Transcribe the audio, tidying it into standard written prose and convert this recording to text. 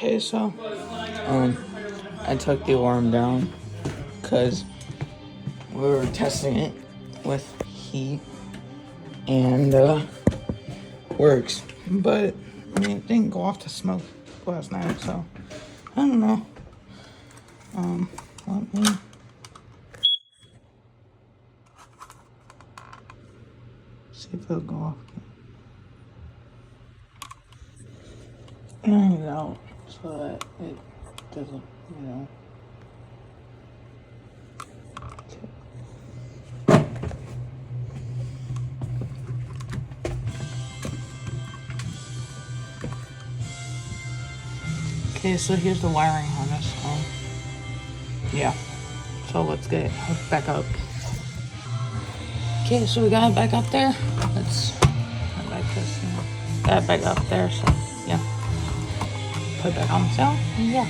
Okay, so I took the alarm down because we were testing it with heat and works, but I mean, it didn't go off to smoke last night, so I don't know. Let me see if it'll go off. Iron it out so that it doesn't, you know. Okay, so here's the wiring harness. Yeah. So let's get it hooked back up. Okay, so we got it back up there. Let's got it back up there. So yeah, put it back on the cell. Yeah.